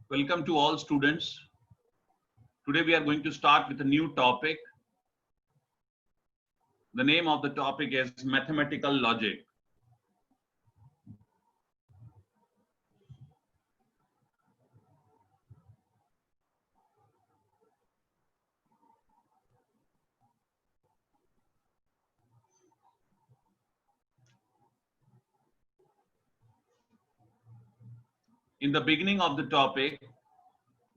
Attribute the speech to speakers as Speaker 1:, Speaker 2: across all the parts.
Speaker 1: Welcome to all students. Today we are going to start with a new topic. The name of the topic is mathematical logic. In the beginning of the topic,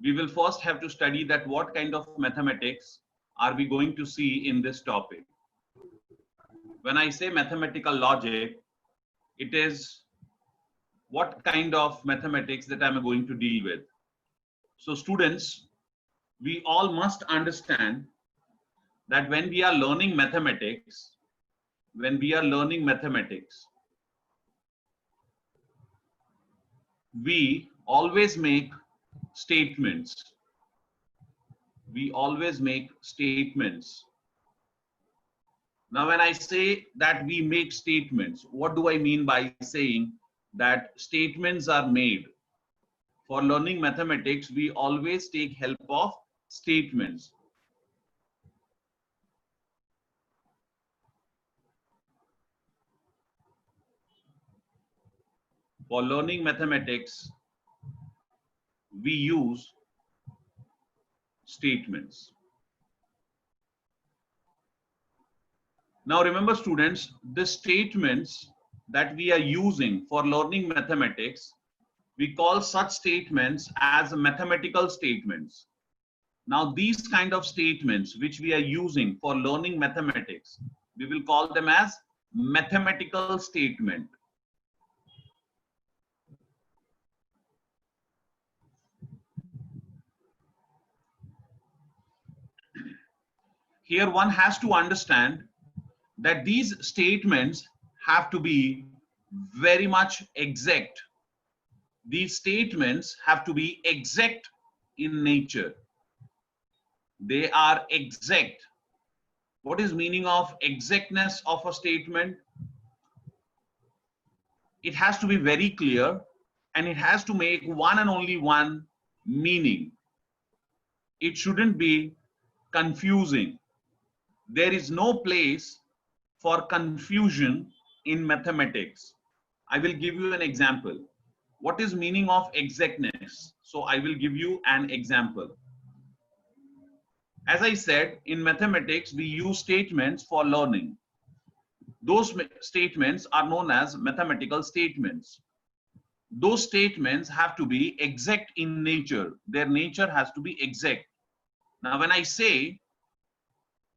Speaker 1: we will first have to study that what kind of mathematics are we going to see in this topic. When I say mathematical logic, it is what kind of mathematics that I'm going to deal with. So students, we all must understand that when we are learning mathematics, we always make statements. Now, when I say that we make statements, what do I mean by saying that statements are made? For learning mathematics, we always take help of statements. For learning mathematics, we use statements. Now remember students, the statements that we are using for learning mathematics, we call such statements as mathematical statements. Now these kind of statements which we are using for learning mathematics, we will call them as mathematical statement. Here one has to understand that these statements have to be very much exact. These statements have to be exact in nature. They are exact. What is meaning of exactness of a statement? It has to be very clear and it has to make one and only one meaning. It shouldn't be confusing. There is no place for confusion in mathematics. I will give you an example. What is meaning of exactness? So I will give you an example. As I said, in mathematics, we use statements for learning. Those statements are known as mathematical statements. Those statements have to be exact in nature. Their nature has to be exact. Now, when I say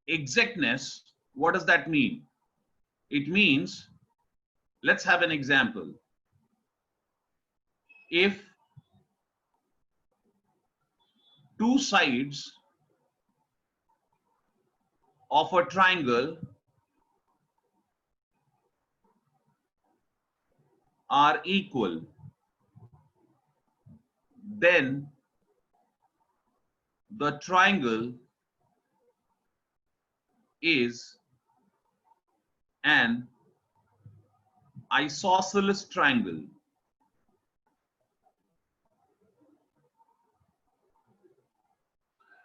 Speaker 1: exactness, what does that mean? It means, let's have an example. If two sides of a triangle are equal, then the triangle is an isosceles triangle.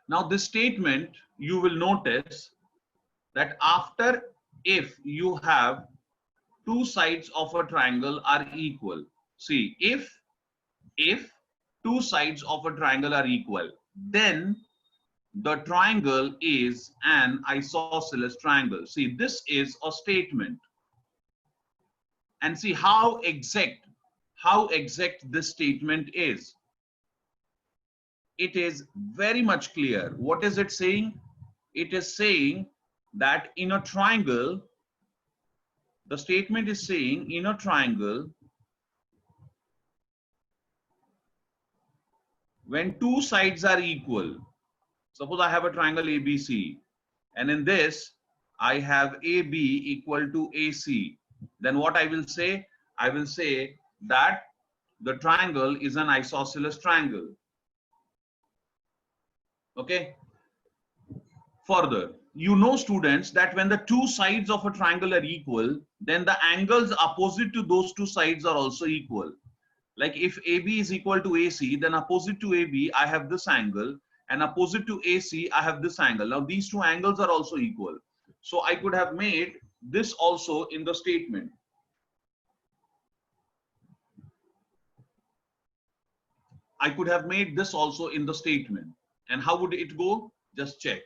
Speaker 1: Now this statement, you will notice that after if you have two sides of a triangle are equal. See, if two sides of a triangle are equal, then the triangle is an isosceles triangle. See, this is a statement. And see how exact this statement is. It is very much clear. What is it saying? It is saying that in a triangle, the statement is saying in a triangle, when two sides are equal, suppose I have a triangle ABC, and in this I have AB equal to AC, then what I will say? I will say that the triangle is an isosceles triangle. Okay. Further, you know students that when the two sides of a triangle are equal, then the angles opposite to those two sides are also equal. Like if AB is equal to AC, then opposite to AB, I have this angle, and opposite to AC, I have this angle. Now these two angles are also equal. So I could have made this also in the statement. I could have made this also in the statement. And how would it go? Just check.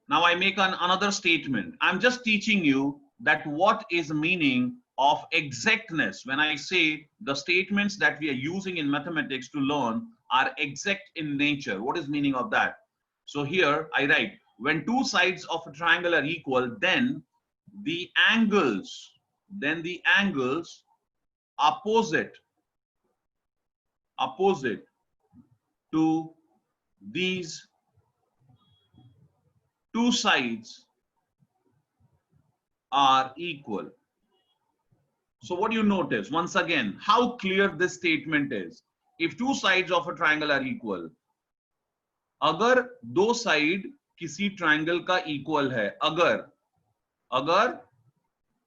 Speaker 1: Now I make another statement. I'm just teaching you that what is meaning of exactness. When I say the statements that we are using in mathematics to learn are exact in nature, what is meaning of that? So here I write, when two sides of a triangle are equal, then the angles opposite to these two sides are equal. So what do you notice? Once again, how clear this statement is. If two sides of a triangle are equal, अगर दो side किसी triangle का equal है, अगर अगर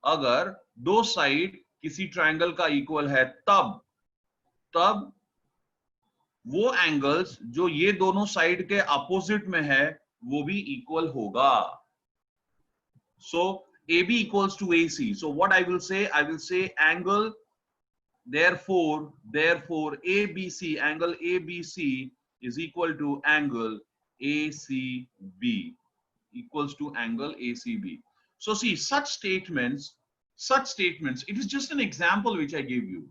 Speaker 1: अगर दो side किसी ट्रायंगल का इक्वल है, तब तब वो एंगल्स जो ये दोनों साइड के अपोजिट में है वो भी इक्वल होगा. So AB equals to AC. So what I will say angle, therefore ABC, angle ABC is equal to angle ACB, equals to angle ACB. So see, such statements, it is just an example which I gave you.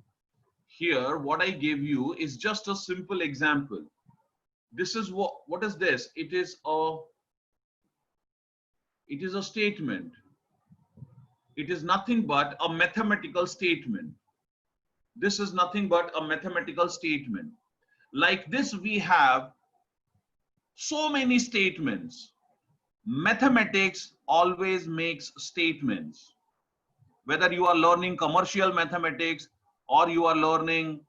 Speaker 1: Here what I gave you is just a simple example. This is what is this? It is a statement. It is nothing but a mathematical statement. This is nothing but a mathematical statement. Like this, we have so many statements. Mathematics always makes statements. Whether you are learning commercial mathematics, or you are learning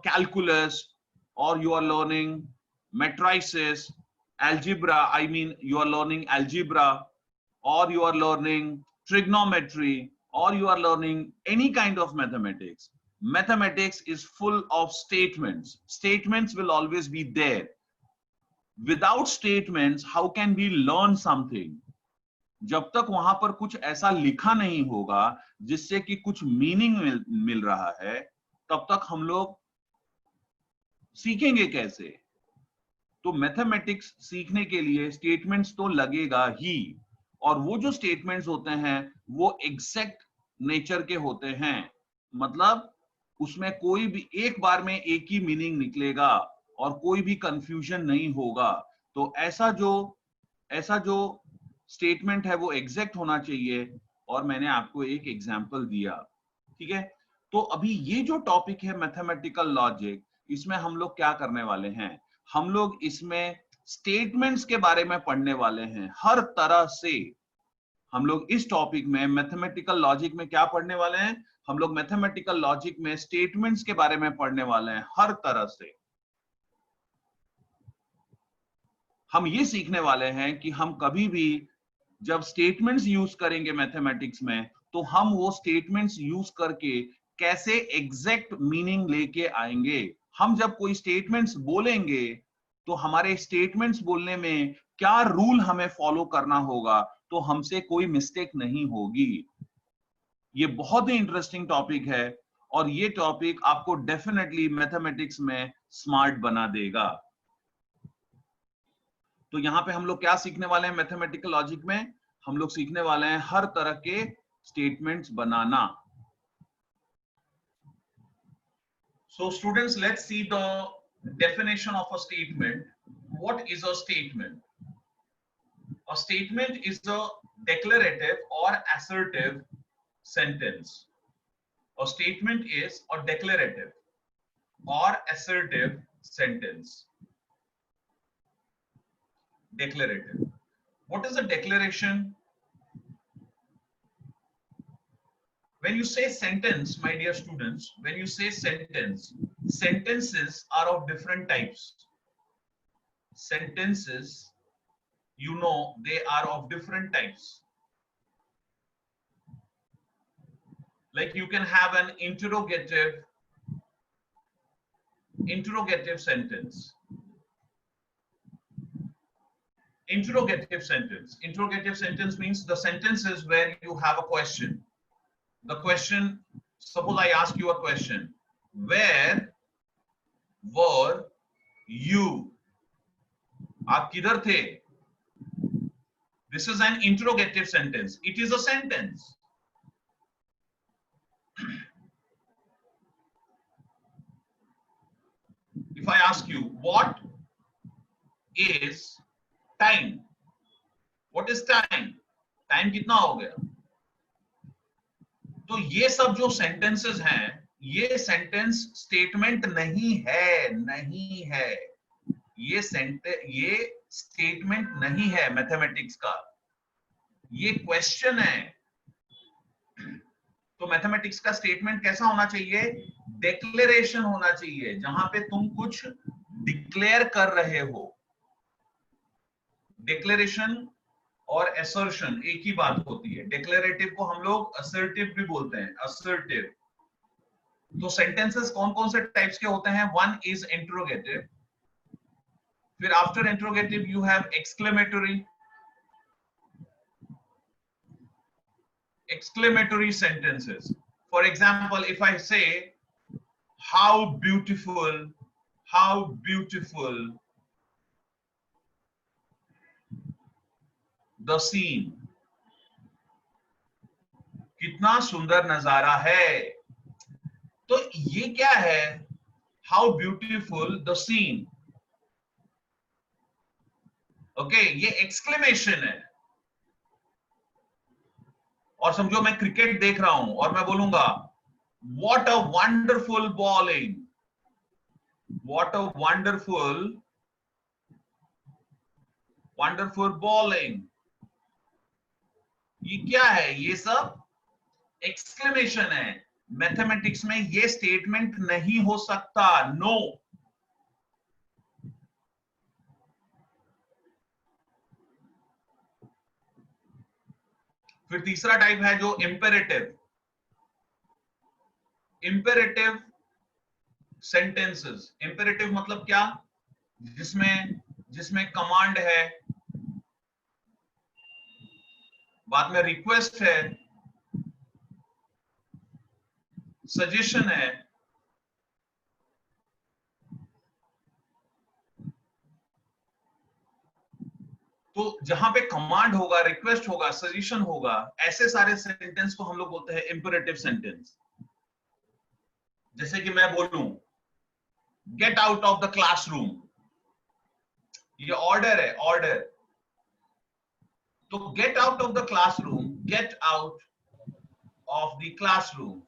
Speaker 1: calculus, or you are learning matrices, algebra, I mean you are learning algebra, or you are learning trigonometry, or you are learning any kind of mathematics. Mathematics is full of statements. Statements will always be there. Without statements, how can we learn something? जब तक वहां पर कुछ ऐसा लिखा नहीं होगा जिससे कि कुछ मीनिंग मिल रहा है, तब तक हम लोग सीखेंगे कैसे? तो मैथमेटिक्स सीखने के लिए स्टेटमेंट्स तो लगेगा ही, और वो जो स्टेटमेंट्स होते हैं वो एग्जैक्ट नेचर के होते हैं. मतलब उसमें कोई भी एक बार में एक ही मीनिंग निकलेगा और कोई भी कंफ्यूजन नहीं होगा. तो ऐसा जो स्टेटमेंट है वो एग्जैक्ट होना चाहिए, और मैंने आपको एक एग्जांपल दिया. ठीक है, तो अभी ये जो टॉपिक है मैथमेटिकल लॉजिक, इसमें हम लोग क्या करने वाले हैं? हम लोग इसमें स्टेटमेंट्स के बारे में पढ़ने वाले हैं हर तरह से. हम लोग इस टॉपिक में मैथमेटिकल लॉजिक में क्या पढ़ने वाले हैं? हम लोग मैथमेटिकल लॉजिक में स्टेटमेंट्स के बारे में पढ़ने वाले हैं हर तरह से. हम ये सीखने वाले हैं कि हम कभी भी जब स्टेटमेंट्स यूज करेंगे मैथमेटिक्स में, तो हम वो स्टेटमेंट्स यूज करके कैसे एग्जैक्ट मीनिंग लेके आएंगे. हम जब कोई स्टेटमेंट्स बोलेंगे तो हमारे स्टेटमेंट्स बोलने में क्या रूल हमें फॉलो करना होगा, तो हमसे कोई मिस्टेक नहीं होगी. ये बहुत ही इंटरेस्टिंग टॉपिक है, और ये टॉपिक आपको डेफिनेटली मैथमेटिक्स में स्मार्ट बना देगा. तो यहाँ पे हम लोग क्या सीखने वाले हैं मैथमेटिकल लॉजिक में? हम लोग सीखने वाले हैं हर तरह के statements banana. So students, let's see the definition of a statement. What is a statement? A statement is a declarative or assertive sentence. A statement is a declarative or assertive sentence. Declarative. What is a declaration? When you say sentence, my dear students, when you say sentence, sentences are of different types. Sentences, you know, they are of different types. Like you can have an interrogative sentence. Interrogative sentence. Interrogative sentence means the sentence is where you have a question. The question, suppose I ask you a question. Where were you? आप किधर थे? This is an interrogative sentence. It is a sentence. If I ask you, what is time? What is time? Time कितना हो गया? तो ये सब जो sentences हैं, ये sentence statement नहीं है. ये statement नहीं है mathematics का. ये question है. तो मैथमेटिक्स का स्टेटमेंट कैसा होना चाहिए? डिक्लेरेशन होना चाहिए, जहां पे तुम कुछ डिक्लेयर कर रहे हो. डिक्लेरेशन और असर्शन एक ही बात होती है. डिक्लेरेटिव को हम लोग असर्टिव भी बोलते हैं. असर्टिव. तो सेंटेंसेस कौन कौन से टाइप्स के होते हैं? One is interrogative. फिर after interrogative you have exclamatory sentences. For example, if I say, how beautiful the scene, कितना सुंदर नजारा है. तो ये क्या है? How beautiful the scene. Okay, ये एक्सक्लेमेशन है. और समझो मैं क्रिकेट देख रहा हूं और मैं बोलूंगा, what a wonderful bowling, what a wonderful bowling. ये क्या है? ये सब एक्सक्लेमेशन है. मैथमेटिक्स में ये स्टेटमेंट नहीं हो सकता. नो. फिर तीसरा टाइप है जो इंपेरेटिव. Imperative sentences. इंपेरेटिव मतलब क्या? जिसमें कमांड है, बाद में रिक्वेस्ट है, सजेशन है. तो जहां पे कमांड होगा, रिक्वेस्ट होगा, सजेशन होगा, ऐसे सारे सेंटेंस को हम लोग बोलते हैं इंपेरेटिव सेंटेंस. जैसे कि मैं बोलूं, get out of the classroom. ये ऑर्डर है, ऑर्डर. तो get out of the classroom, get out of the classroom,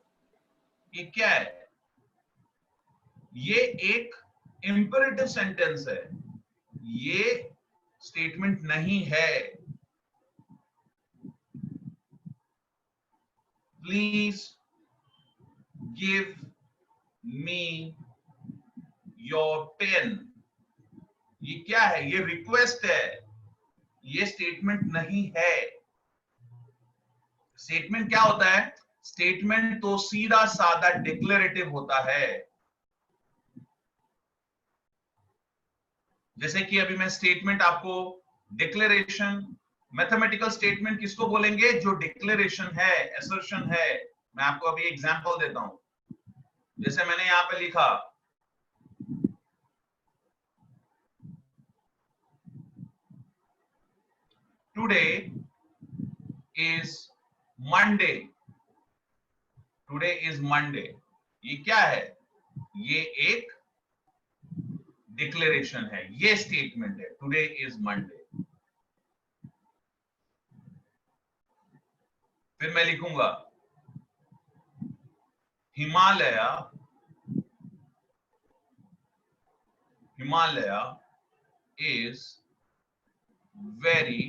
Speaker 1: ये क्या है? ये एक इंपेरेटिव सेंटेंस है. ये स्टेटमेंट नहीं है. Please give me your pen. ये क्या है? ये रिक्वेस्ट है. ये स्टेटमेंट नहीं है. स्टेटमेंट क्या होता है? स्टेटमेंट तो सीधा साधा डिक्लेरेटिव होता है. जैसे कि अभी मैं स्टेटमेंट आपको, डिक्लेरेशन, मैथमेटिकल स्टेटमेंट किसको बोलेंगे? जो डिक्लेरेशन है, असर्शन है. मैं आपको अभी एग्जांपल देता हूं. जैसे मैंने यहां पे लिखा, today is Monday. Today is Monday. ये क्या है? ये एक डिक्लेरेशन है. ये स्टेटमेंट है. Today is Monday. फिर मैं लिखूंगा, Himalaya is very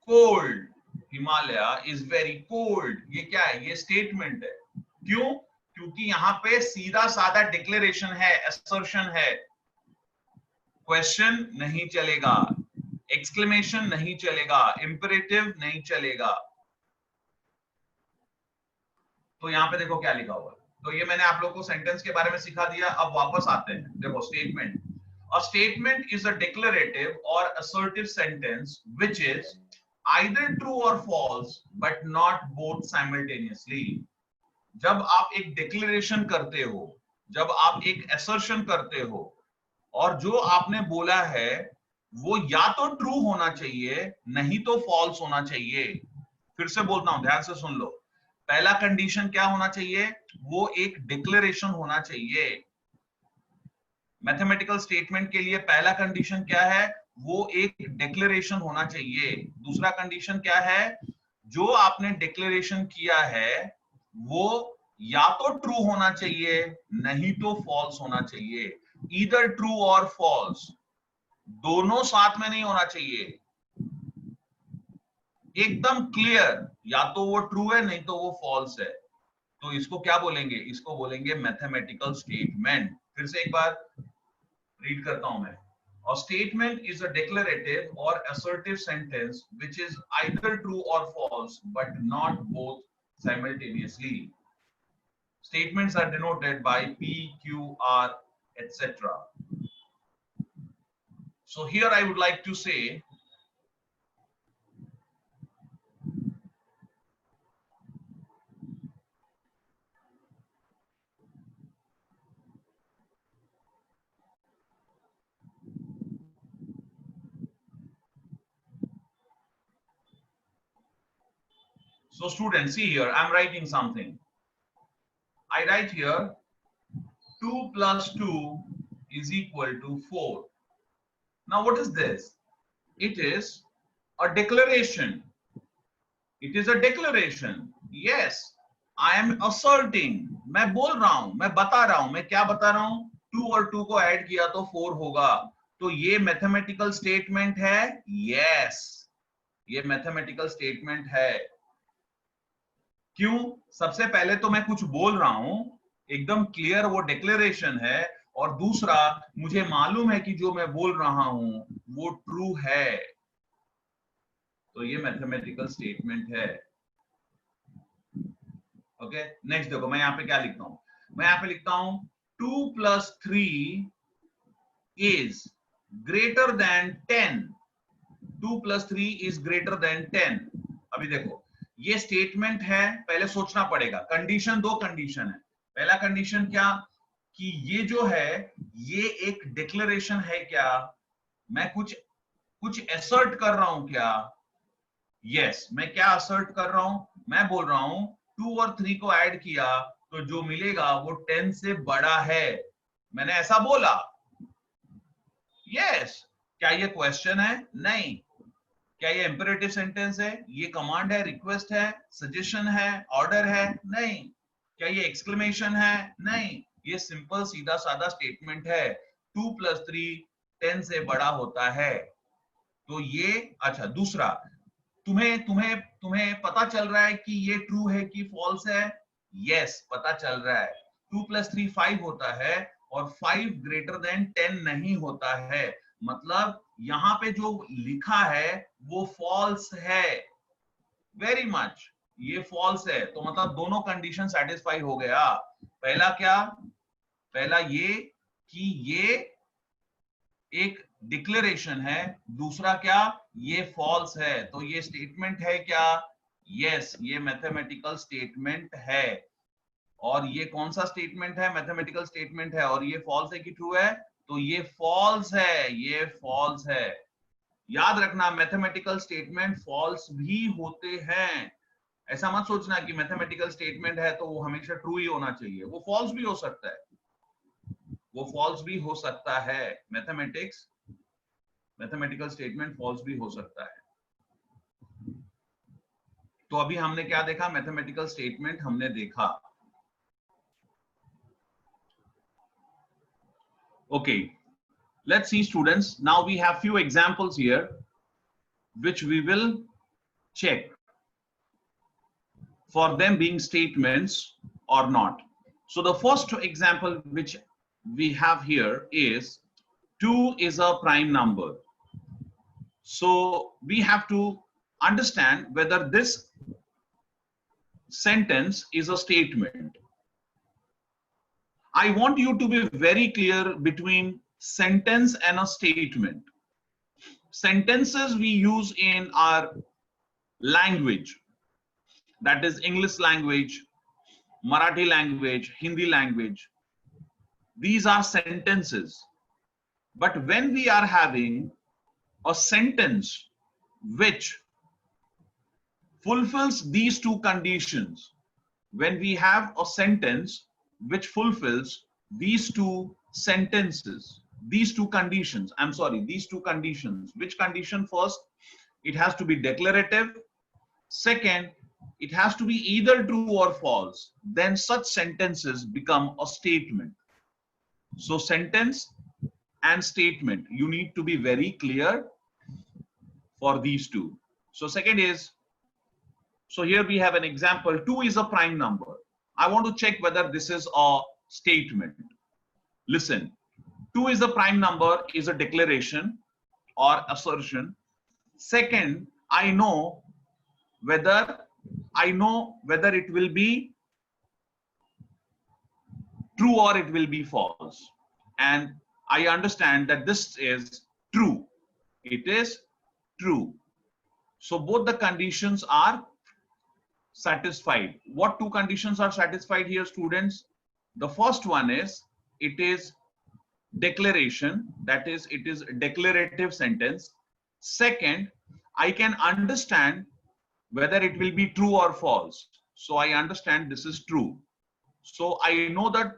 Speaker 1: cold, Himalaya is very cold, ये क्या है? ये स्टेटमेंट है। क्यों? क्योंकि यहां पे सीधा साधा डिक्लेरेशन है, असर्शन है, क्वेश्चन नहीं चलेगा, एक्सक्लेमेशन नहीं चलेगा, इंपेरेटिव नहीं चलेगा। तो यहां पे देखो क्या लिखा हुआ है। तो ये मैंने आप लोग को सेंटेंस के बारे में सिखा दिया। अब वापस आते हैं, देखो statement. A statement is a declarative or assertive sentence which is either true or false but not both simultaneously. जब आप एक डिक्लेरेशन करते हो, जब आप एक असर्शन करते हो, और जो आपने बोला है वो या तो ट्रू होना चाहिए, नहीं तो फॉल्स होना चाहिए। फिर से बोलता हूं, ध्यान से सुन लो। पहला कंडीशन क्या होना चाहिए? वो एक डिक्लेरेशन होना चाहिए। मैथमेटिकल स्टेटमेंट के लिए पहला कंडीशन क्या है? वो एक डिक्लेरेशन होना चाहिए। दूसरा कंडीशन क्या है? जो आपने डिक्लेरेशन किया है वो या तो ट्रू होना चाहिए, नहीं तो फॉल्स होना चाहिए। ईदर ट्रू और फॉल्स, दोनों साथ में नहीं होना चाहिए। एकदम क्लियर, या तो वो ट्रू है नहीं तो वो फॉल्स है। तो इसको क्या बोलेंगे? इसको बोलेंगे मैथमेटिकल स्टेटमेंट। फिर से एक बार रीड करता हूं मैं। A statement is a declarative or assertive sentence which is either true or false but not both simultaneously. Statements are denoted by P, Q, R, etc. So here I would like to say, so students, see here, I'm writing something. I write here 2 plus 2 is equal to 4. Now what is this? It is a declaration. It is a declaration. Yes, I am asserting. मैं बोल रहा हूं, मैं बता रहा हूं। मैं क्या बता रहा हूं? 2 और 2 को ऐड किया तो 4 होगा। तो ये मैथमेटिकल स्टेटमेंट है। यस, ये मैथमेटिकल स्टेटमेंट है। क्यों? सबसे पहले तो मैं कुछ बोल रहा हूं, एकदम क्लियर वो डिक्लेरेशन है, और दूसरा मुझे मालूम है कि जो मैं बोल रहा हूं वो ट्रू है। तो ये मैथमेटिकल स्टेटमेंट है। ओके, नेक्स्ट देखो मैं यहाँ पे क्या लिखता हूं। मैं यहाँ पे लिखता हूं 2 plus 3 is greater than 10. 2 plus 3 is greater than 10. अभी देखो ये स्टेटमेंट है, पहले सोचना पड़ेगा। कंडीशन, दो कंडीशन है। पहला कंडीशन क्या? कि ये जो है ये एक डिक्लेरेशन है क्या? मैं कुछ एसर्ट कर रहा हूं क्या? यस, मैं क्या असर्ट कर रहा हूं? मैं बोल रहा हूं 2 और 3 को ऐड किया तो जो मिलेगा वो 10 से बड़ा है। मैंने ऐसा बोला। यस। क्या ये क्वेश्चन है? नहीं। क्या ये इंपेरेटिव सेंटेंस है? ये कमांड है, रिक्वेस्ट है, सजेशन है, ऑर्डर है? नहीं। क्या ये एक्सक्लेमेशन है? नहीं। ये सिंपल सीधा साधा स्टेटमेंट है। 2 plus 3 10 से बड़ा होता है। तो ये अच्छा, दूसरा, तुम्हें तुम्हें तुम्हें पता चल रहा है कि ये ट्रू है कि फॉल्स है? यस, पता चल रहा है। 2 plus 3 5 होता है और 5 ग्रेटर देन 10 नहीं होता है। मतलब यहां पे जो लिखा है वो फॉल्स है। वेरी मच, ये फॉल्स है। तो मतलब दोनों कंडीशन सेटिस्फाई हो गया। पहला क्या? पहला ये कि ये एक डिक्लेरेशन है। दूसरा क्या? ये फॉल्स है। तो ये स्टेटमेंट है क्या? यस, ये मैथमेटिकल स्टेटमेंट है। और ये कौन सा स्टेटमेंट है? मैथमेटिकल स्टेटमेंट है। और ये फॉल्स है कि ट्रू है? तो ये फॉल्स है, ये फॉल्स है। याद रखना, मैथमेटिकल स्टेटमेंट फॉल्स भी होते हैं। ऐसा मत सोचना कि मैथमेटिकल स्टेटमेंट है तो वो हमेशा ट्रू ही होना चाहिए। वो फॉल्स भी हो सकता है, वो फॉल्स भी हो सकता है। मैथमेटिकल स्टेटमेंट फॉल्स भी हो सकता है। तो अभी हमने क्या देखा? मैथमेटिकल स्टेटमेंट हमने देखा। Okay, Let's see, students. Now we have few examples here, which we will check for them being statements or not. So the first example which we have here is 2 is a prime number. So we have to understand whether this sentence is a statement. I want you to be very clear between sentence and a statement. Sentences we use in our language, that is English language, Marathi language, Hindi language. These are sentences. But when we are having a sentence which fulfills these two conditions, when we have a sentence which fulfills these two sentences, these two conditions, these two conditions. Which condition? First, it has to be declarative. Second, it has to be either true or false. Then such sentences become a statement. So sentence and statement, you need to be very clear for these two. So second is, so here we have an example, 2 is a prime number. I want to check whether this is a statement. Listen, 2 is a prime number is a declaration or assertion. Second, I know whether it will be true or it will be false. And I understand that this is true. It is true. So both the conditions are satisfied. What two conditions are satisfied here, students? The first one is it is declaration, that is it is a declarative sentence. Second, I can understand whether it will be true or false. So I understand this is true. So I know the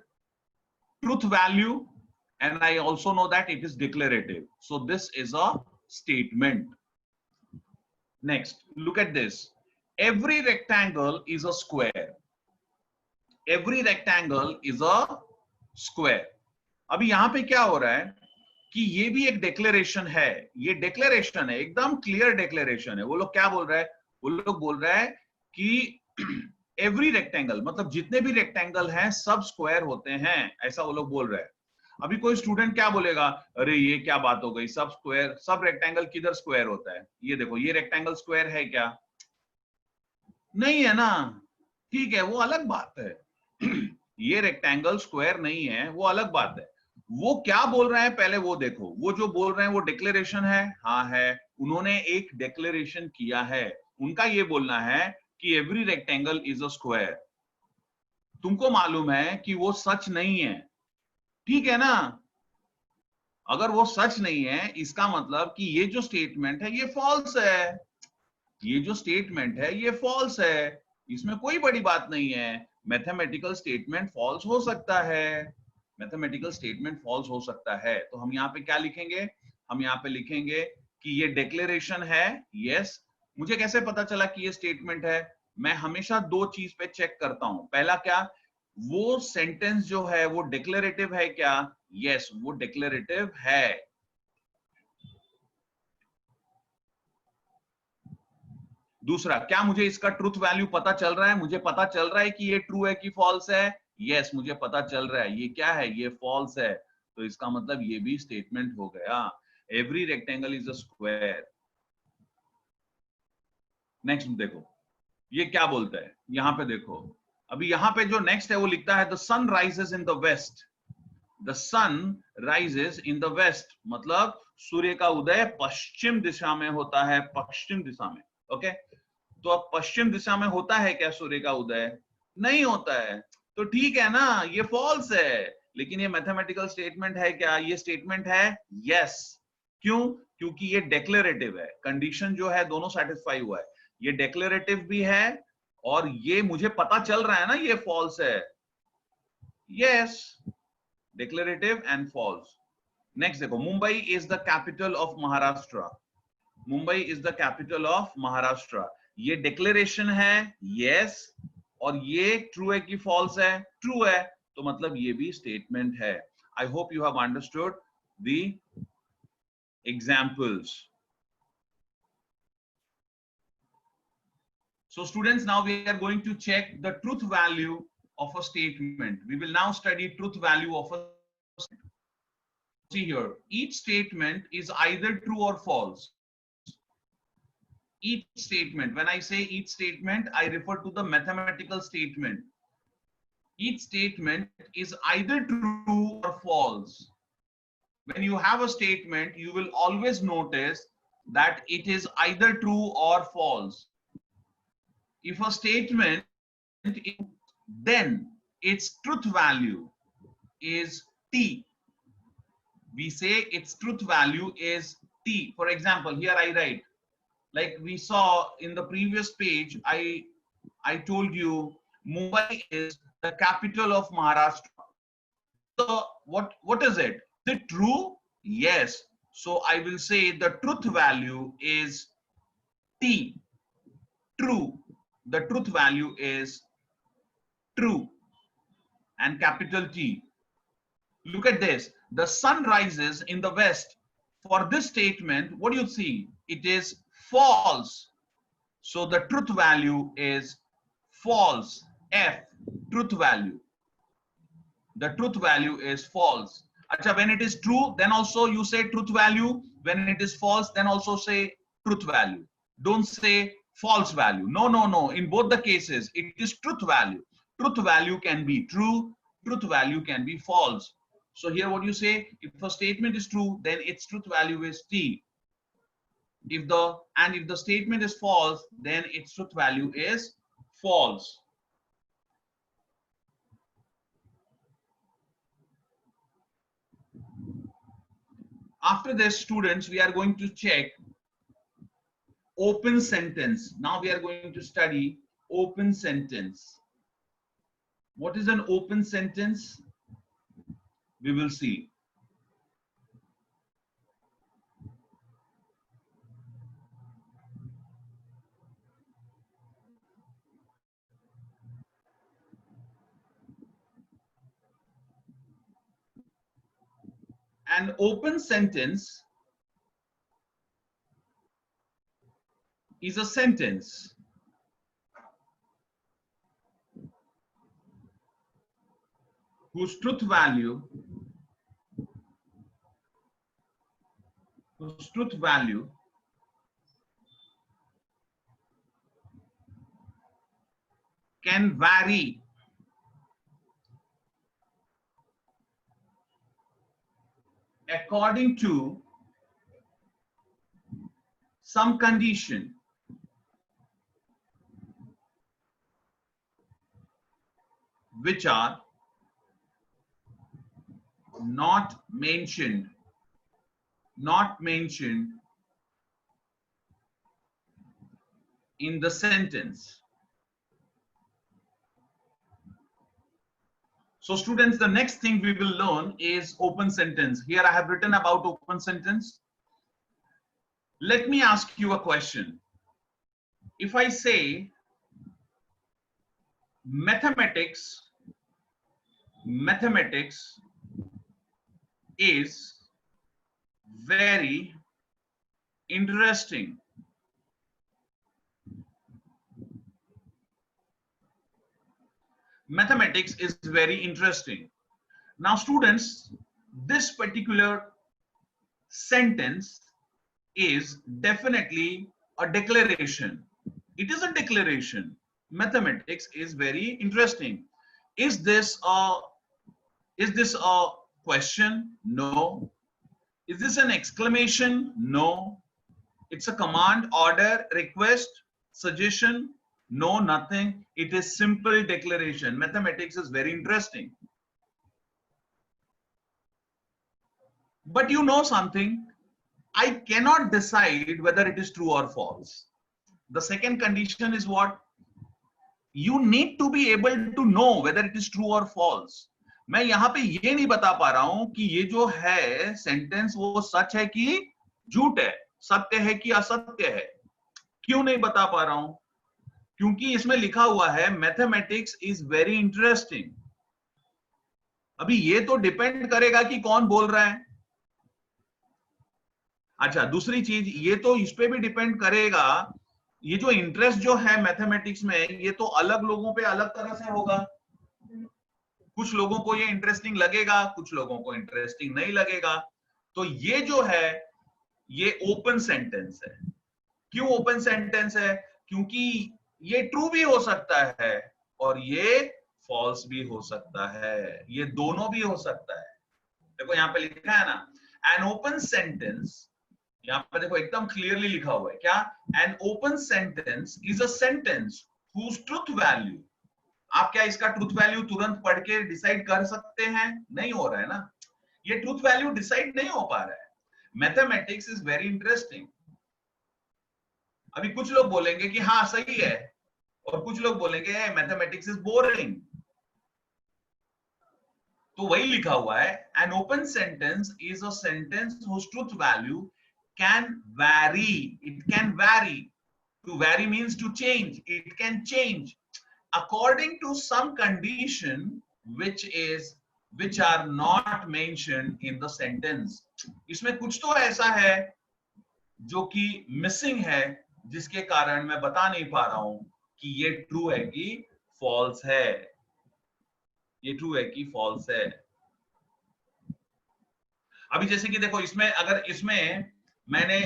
Speaker 1: truth value and I also know that it is declarative. So this is a statement. Next, look at this. Every rectangle is a square. Every rectangle is a square. अभी यहाँ पे क्या हो रहा है कि ये भी एक डेक्लेरेशन है. ये डेक्लेरेशन है, एकदम क्लियर डेक्लेरेशन है. वो लोग क्या बोल रहा है? वो लोग बोल रहा है कि एवरी रेक्टेंगल, मतलब जितने भी रेक्टेंगल हैं सब स्क्वायर होते हैं, ऐसा वो लोग बोल रहे हैं. अभी कोई स्टूडेंट क्या बोलेगा, अरे ये क्या बात हो गई, सब स्क्वायर, सब रेक्टेंगल किधर स्क्वायर होता है? ये देखो, ये रेक्टेंगल स्क्वायर है क्या? नहीं है ना. ठीक है, वो अलग बात है. ये रेक्टेंगल स्क्वायर नहीं है, वो अलग बात है. वो क्या बोल रहे हैं पहले वो देखो. वो जो बोल रहे हैं वो डिक्लेरेशन है. हाँ है, उन्होंने एक डिक्लेरेशन किया है. उनका ये बोलना है कि every rectangle is a square. तुमको मालूम है कि वो सच नहीं है. ठीक है ना. अगर वो सच नहीं है, इसका मतलब कि ये जो स्टेटमेंट है ये फॉल्स है. ये जो स्टेटमेंट है ये फॉल्स है. इसमें कोई बड़ी बात नहीं है. मैथमेटिकल स्टेटमेंट फॉल्स हो सकता है. मैथमेटिकल स्टेटमेंट फॉल्स हो सकता है. तो हम यहाँ पे क्या लिखेंगे? हम यहाँ पे लिखेंगे कि ये डिक्लेरेशन है. यस. मुझे कैसे पता चला कि ये स्टेटमेंट है? मैं हमेशा दो चीज पे चेक करता हूं. पहला क्या, वो सेंटेंस जो है वो डिक्लेरेटिव है क्या? यस, वो डिक्लेरेटिव है. दूसरा, क्या मुझे इसका ट्रूथ वैल्यू पता चल रहा है? मुझे पता चल रहा है कि ये ट्रू है कि फॉल्स है? यस, मुझे पता चल रहा है. ये क्या है? ये फॉल्स है. तो इसका मतलब ये भी स्टेटमेंट हो गया. Every rectangle is a square. Next देखो, ये क्या बोलता है? यहां पे देखो, अभी यहां पे जो नेक्स्ट है वो लिखता है the sun rises in the west. The sun rises in the west मतलब सूर्य का उदय पश्चिम दिशा में होता है. पश्चिम दिशा में. ओके. तो अब पश्चिम दिशा में होता है क्या सूर्य का उदय? नहीं होता है. तो ठीक है ना, ये फॉल्स है. लेकिन ये मैथमेटिकल स्टेटमेंट है क्या? ये स्टेटमेंट है. यस. क्यों? क्योंकि ये डेक्लेरेटिव है. कंडीशन जो है दोनों सेटिस्फाई हुआ है. ये डेक्लेरेटिव भी है और ये मुझे पता चल रहा है ना ये फॉल्स है. Yes, declarative and false. Next देखो, Mumbai is the capital of Maharashtra. Mumbai is the capital of Maharashtra. ये डिक्लेरेशन है. यस. और ये ट्रू है कि फॉल्स है? ट्रू है. तो मतलब ये भी स्टेटमेंट है. I hope you have understood. the examples. So students, now we are going to check the truth value of a statement. We will now study truth value of a statement. See here, each statement is either true or false. Each statement, when I say each statement, I refer to the mathematical statement. Each statement is either true or false. When you have a statement, you will always notice that it is either true or false. If a statement is, then its truth value is T. We say its truth value is T. For example, here I write, like we saw in the previous page, I told you Mumbai is the capital of Maharashtra. So what is it? Is it true? Yes. So I will say the truth value is T. True. The truth value is true and capital T. Look at this. The sun rises in the west. For this statement, what do you see? It is false. So the truth value is false. F, truth value. The truth value is false. Achha, when it is true, then also you say truth value. When it is false, then also say truth value. Don't say false value. No, no, no. In both the cases, it is truth value. Truth value can be true. Truth value can be false. So here what you say, if a statement is true, then its truth value is T. If the statement is false, then its truth value is false. After this, students, we are going to check open sentence. Now we are going to study open sentence. What is an open sentence? We will see. An open sentence is a sentence whose truth value can vary according to some condition which are not mentioned in the sentence. So students, the next thing we will learn is open sentence. Here I have written about open sentence. Let me ask you a question. If I say mathematics is very interesting. Mathematics is very interesting. Now students, this particular sentence is definitely a declaration. It is a declaration. Mathematics is very interesting. Is this a question? No. Is this an exclamation? No. It's a command, order, request, suggestion? No, nothing. It is simple declaration. Mathematics is very interesting. But you know something? I cannot decide whether it is true or false. The second condition is what? You need to be able to know whether it is true or false. मैं यहाँ पे ये नहीं बता पा रहा हूं कि ये जो है सेंटेंस वो सच है कि झूठ है, सत्य है कि असत्य है. क्यों नहीं बता पा रहा हूं? क्योंकि इसमें लिखा हुआ है मैथमेटिक्स इज वेरी इंटरेस्टिंग. अभी ये तो डिपेंड करेगा कि कौन बोल रहा है. अच्छा, दूसरी चीज, ये तो इस पे भी डिपेंड करेगा, ये जो इंटरेस्ट जो है मैथमेटिक्स में, ये तो अलग लोगों पे अलग तरह से होगा। कुछ लोगों को ये इंटरेस्टिंग लगेगा, कुछ लोगों को इंटरेस्टिंग नहीं लगेगा। तो ये जो है ये ओपन सेंटेंस है। क्यों ओपन सेंटेंस है? क्योंकि ये ट्रू भी हो सकता है और ये फॉल्स भी हो सकता है, ये दोनों भी हो सकता है। देखो यहां पे लिखा है ना, एन ओपन सेंटेंस, यहां पे देखो एकदम क्लियरली लिखा हुआ है क्या, an open sentence is a sentence whose truth value. आप क्या इसका ट्रुथ वैल्यू तुरंत पढ़ के डिसाइड कर सकते हैं? नहीं हो रहा है ना, ये ट्रुथ वैल्यू डिसाइड नहीं हो पा रहा है। Mathematics is very interesting. अभी कुछ लोग बोलेंगे कि हाँ सही है, और कुछ लोग बोलेंगे मैथमेटिक्स इज बोरिंग। तो वही लिखा हुआ है, an open sentence is a sentence whose truth value can vary, it can vary, to vary means to change, it can change according to some condition which are not mentioned in the sentence। इसमें कुछ तो ऐसा है जो कि missing है, जिसके कारण मैं बता नहीं पा रहा हूं कि ये ट्रू है कि फॉल्स है, ये ट्रू है कि फॉल्स है। अभी जैसे कि देखो इसमें, अगर इसमें मैंने,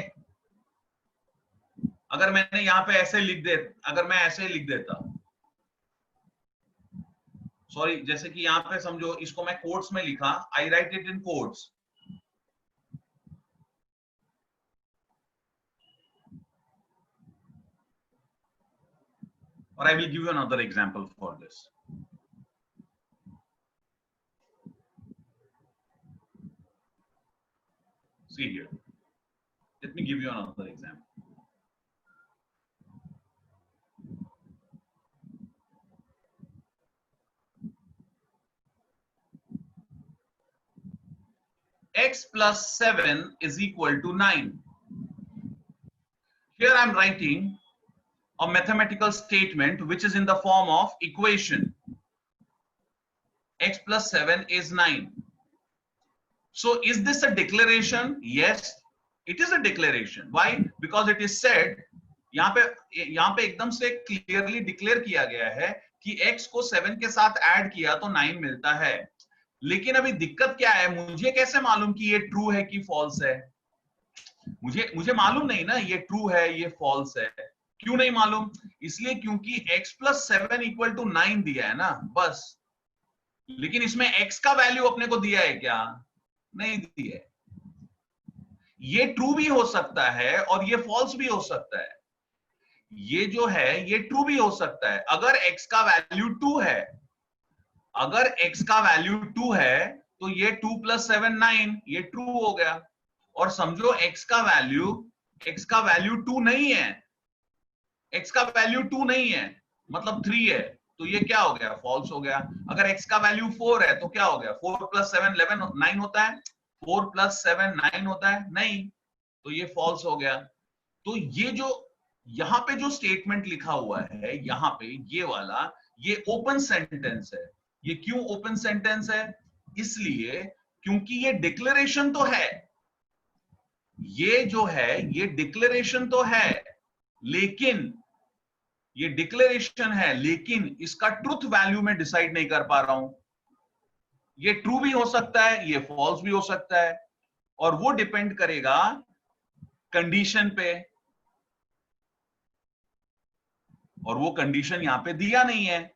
Speaker 1: अगर मैंने यहां पे ऐसे लिख दे, अगर मैं ऐसे लिख देता, सॉरी, जैसे कि यहां पे समझो इसको मैं कोट्स में लिखा, I write it in quotes, or I will give you another example for this। See here, let me give you another example। x plus 7 is equal to 9। Here I am writing a mathematical statement which is in the form of equation, x plus 7 is 9। So is this a declaration? Yes, it is a declaration। Why? Because it is said, यहाँ पे एकदम से clearly declare किया गया है कि x को 7 के साथ ऐड किया तो 9 मिलता है। लेकिन अभी दिक्कत क्या है, मुझे कैसे मालूम कि ये ट्रू है कि फॉल्स है? मुझे मालूम नहीं ना ये ट्रू है ये फॉल्स है। क्यों नहीं मालूम? इसलिए क्योंकि x प्लस 7 इक्वल टू 9 दिया है ना, बस। लेकिन इसमें x का वैल्यू अपने को दिया है क्या? नहीं दिया है। ये ट्रू भी हो सकता है और ये फॉल्स भी हो सकता है। ये जो है ये ट्रू भी हो सकता है अगर x का वैल्यू 2 है। अगर x का वैल्यू 2 है तो ये 2 प्लस 7 9, ये ट्रू हो गया। और समझो x का वैल्यू 2 नहीं है, x का वैल्यू 2 नहीं है मतलब 3 है, तो ये क्या हो गया? फॉल्स हो गया। अगर x का वैल्यू 4 है तो क्या हो गया? 4 प्लस 7 11 9 होता है, 4 प्लस 7 9 होता है, नहीं, तो ये फॉल्स हो गया। तो ये जो यहाँ पे जो स्टेटमेंट लिखा हुआ है यहाँ पे ये वाला, ये ओपन सेंटेंस है। ये क्यों ओपन सेंटेंस है? इसलिए क्योंकि ये डिक्लेरेशन तो है, ये जो है ये डिक्लेरेशन तो है, लेकिन ये डिक्लेरेशन है लेकिन इसका ट्रुथ वैल्यू में डिसाइड नहीं कर पा रहा हूं। ये ट्रू भी हो सकता है, ये फॉल्स भी हो सकता है, और वो डिपेंड करेगा कंडीशन पे, और वो कंडीशन यहां पे दिया नहीं है।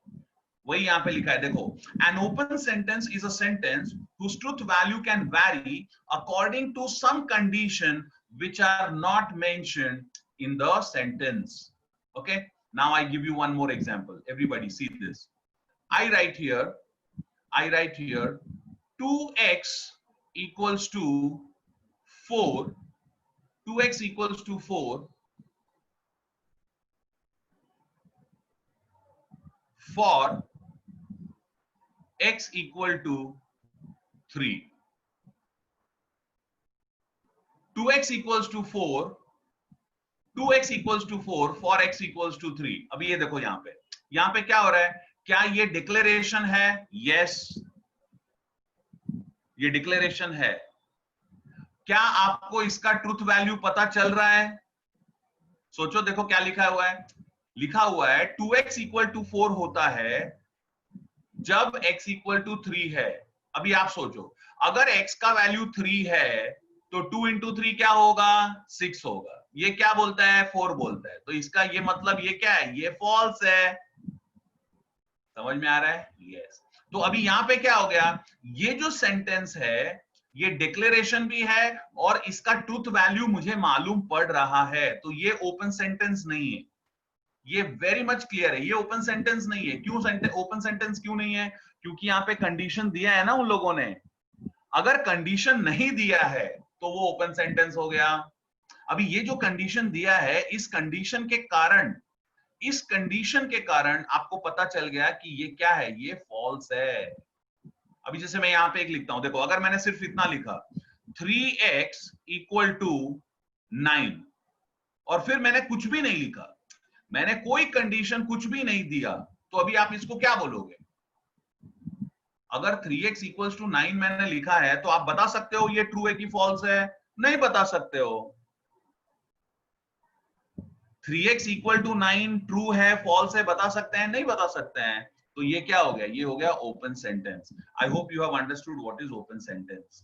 Speaker 1: वही यहां पे लिखा है, देखो, N open sentence is a sentence whose truth value can vary according to some condition which are not mentioned in the sentence। Okay, now I give you one more example, everybody see this। I write here 2x equals to 4, 2x equals to 4 for x equal to 3। 2x equals to 4, 2x equals to 4 for x equals to 3। अभी ये देखो यहाँ पे क्या हो रहा है? क्या ये डिक्लेरेशन है? यस, ये डिक्लेरेशन है। क्या आपको इसका ट्रुथ वैल्यू पता चल रहा है? सोचो, देखो क्या लिखा हुआ है। लिखा हुआ है 2x इक्वल टू 4 होता है जब x इक्वल टू 3 है। अभी आप सोचो, अगर x का वैल्यू 3 है तो 2 इंटू 3 क्या होगा? 6 होगा। ये क्या बोलता है? 4 बोलता है। तो इसका ये मतलब ये क्या है? ये फॉल्स है। समझ में आ रहा है? यस। तो अभी यहां पे क्या हो गया? ये जो सेंटेंस है ये डिक्लेरेशन भी है और इसका ट्रूथ वैल्यू मुझे मालूम पड़ रहा है, तो ये ओपन सेंटेंस नहीं है। ये वेरी मच क्लियर है, ये ओपन सेंटेंस नहीं है। क्यों ओपन सेंटेंस क्यों नहीं है? क्योंकि यहाँ पे कंडीशन दिया है ना उन लोगों ने। अगर कंडीशन नहीं दिया है तो वो ओपन सेंटेंस हो गया। अभी ये जो कंडीशन दिया है, इस कंडीशन के कारण आपको पता चल गया कि ये क्या है? ये फॉल्स है। अभी जैसे मैं यहां पे एक लिखता हूं, देखो, अगर मैंने सिर्फ इतना लिखा 3x इक्वल टू 9 और फिर मैंने कुछ भी नहीं लिखा, मैंने कोई कंडीशन कुछ भी नहीं दिया, तो अभी आप इसको क्या बोलोगे? अगर 3x इक्वल्स टू 9 मैंने लिखा है तो आप बता सकते हो ये ट्रू है कि फॉल्स है? नहीं बता सकते हो। 3x इक्वल टू 9 ट्रू है फॉल्स है बता सकते हैं? नहीं बता सकते हैं। तो ये क्या हो गया? ये हो गया open sentence. I hope you have understood what is open sentence.